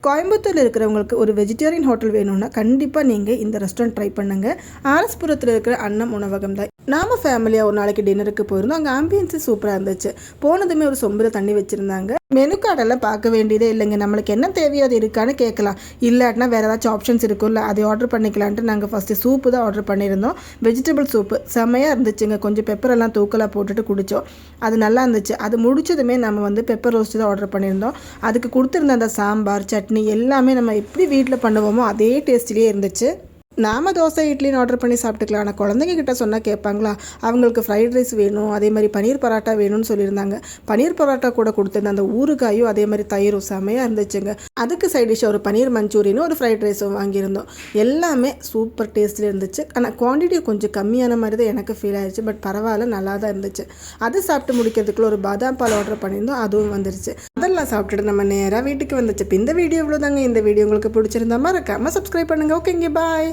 கோயம்புத்தூரில் இருக்கிறவங்களுக்கு ஒரு வெஜிடேரியன் ஹோட்டல் வேணும்னா கண்டிப்பாக நீங்கள் இந்த ரெஸ்டாரண்ட் ட்ரை பண்ணுங்கள். ஆர்எஸ்புரத்தில் இருக்கிற அன்னம் உணவகம் தான். நாம் ஃபேமிலியாக ஒரு நாளைக்கு டின்னருக்கு போயிருந்தோம். அங்கே ஆம்பியன்ஸு சூப்பராக இருந்துச்சு. போனதுமே ஒரு சொம்பில் தண்ணி வச்சுருந்தாங்க. மெனு கார்டெல்லாம் பார்க்க வேண்டியதே இல்லைங்க. நம்மளுக்கு என்ன தேவையோ அது இருக்கான்னு கேட்கலாம். இல்லாட்டினா வேறு ஏதாச்சும் ஆப்ஷன்ஸ் இருக்கும்ல, அதை ஆர்டர் பண்ணிக்கலான்ட்டு நாங்கள் ஃபஸ்ட்டு சூப்பு தான் ஆர்டர் பண்ணியிருந்தோம். வெஜிடபிள் சூப்பு செம்மையாக இருந்துச்சுங்க. கொஞ்சம் பெப்பரெல்லாம் தூக்கலாக போட்டுட்டு குடித்தோம். அது நல்லா இருந்துச்சு. அது முடிச்சதுமே நம்ம பெப்பர் ரோஸ்ட்டு தான் ஆர்டர் பண்ணியிருந்தோம். அதுக்கு கொடுத்துருந்த அந்த சாம்பார் சட்னி எல்லாமே நம்ம எப்படி வீட்டில் பண்ணுவோமோ அதே டேஸ்ட்லேயே இருந்துச்சு. நாம் தோசை இட்லின்னு ஆர்டர் பண்ணி சாப்பிட்டுக்கலாம். ஆனால் குழந்தைங்க கிட்ட சொன்னால் கேட்பாங்களா? அவங்களுக்கு ஃப்ரைட் ரைஸ் வேணும், அதே மாதிரி பன்னீர் பரோட்டா வேணும்னு சொல்லியிருந்தாங்க. பன்னீர் பரோட்டா கூட கொடுத்துருந்த அந்த ஊறுகாயும் அதே மாதிரி தயிரும் செமையாக இருந்துச்சுங்க. அதுக்கு சைட் டிஷ் ஒரு பன்னீர் மஞ்சூரியனும் ஒரு ஃப்ரைட் ரைஸும் வாங்கியிருந்தோம். எல்லாமே சூப்பர் டேஸ்ட்டில் இருந்துச்சு. ஆனால் குவான்டிட்டி கொஞ்சம் கம்மியான மாதிரி தான் எனக்கு ஃபீல் ஆயிடுச்சு. பட் பரவாயில்ல, நல்லா தான் இருந்துச்சு. அது சாப்பிட்டு முடிக்கிறதுக்குள்ள ஒரு பாதாம் பால் ஆர்டர் பண்ணியிருந்தோம், அதுவும் வந்துருச்சு. அதெல்லாம் சாப்பிட்டுட்டு நம்ம நேராக வீட்டுக்கு வந்துச்சு. இப்போ இந்த வீடியோ இவ்வளோ தாங்க. இந்த வீடியோ உங்களுக்கு பிடிச்சிருந்தா மறக்காமல் சப்ஸ்கிரைப் பண்ணுங்கள். ஓகேங்க, பாய்.